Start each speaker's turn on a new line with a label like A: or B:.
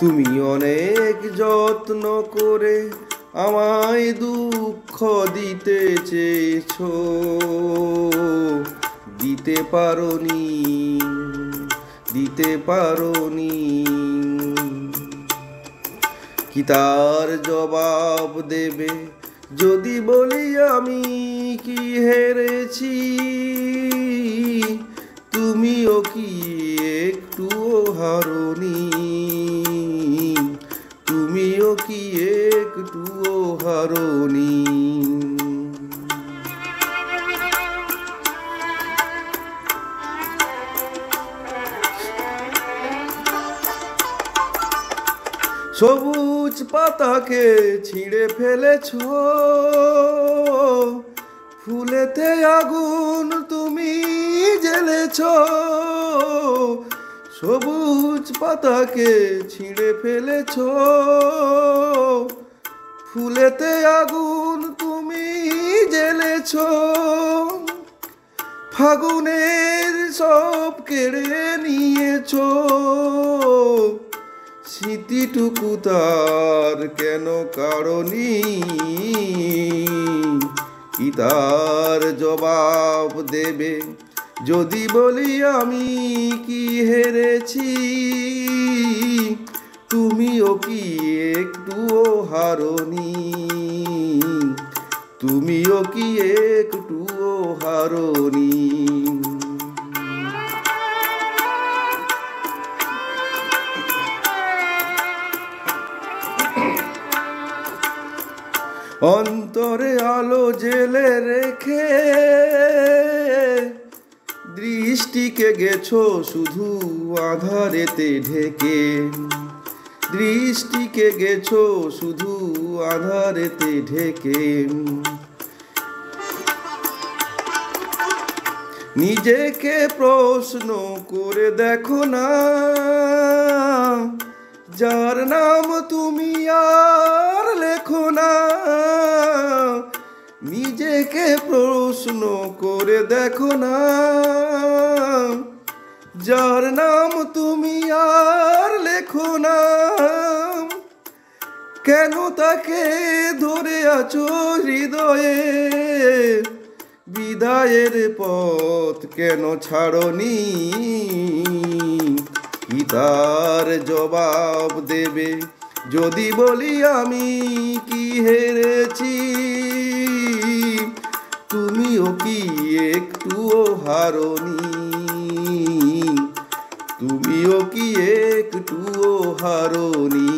A: তুমি অনেক যত্ন করে আমায় দুঃখ দিতে চেয়েছো, দিতে পারোনি। কি তার জবাব দেবে যদি বলি আমি কি হেরেছি? তুমিও কি একটুও হারোনি? তুমিও কি একটুও হারোনি? সবুজ পাতাকে ছিঁড়ে ফেলেছো, ফুলেতে আগুন তুমি জ্বেলেছো। সবুজ পাতাকে ছিঁড়ে ফেলেছো, ফুলেতে আগুন তুমি জ্বেলেছো। ফাগুনের সব কেড়ে নিয়েছো, স্মৃতিটুকু তার কেন কারণি? কি তার জবাব দেবে যদি বলি আমি কি হেরেছি? তুমিও কি একটুও হারোনি? তুমিও কি একটুও হারোনি? অন্তরে আলো জেলে রেখে দৃষ্টিকে গেছো শুধু আঁধারেতে ঢেকে। দৃষ্টিকে গেছো শুধু আঁধারেতে ঢেকে। নিজেকে প্রশ্ন করে দেখো না, যার নাম তুমি আর লেখো না। নিজেকে প্রশ্ন করে দেখো না, যার নাম তুমি আর লেখো না। কেন তাকে ধরে আছো হৃদয়ে? বিদায়ের পথ কেন ছাড়নি? কি তার জবাব দেবে যদি বলি আমি কি হেরেছি? তুমিও কি একটুও হারোনি? তুমিও কি একটুও হারোনি?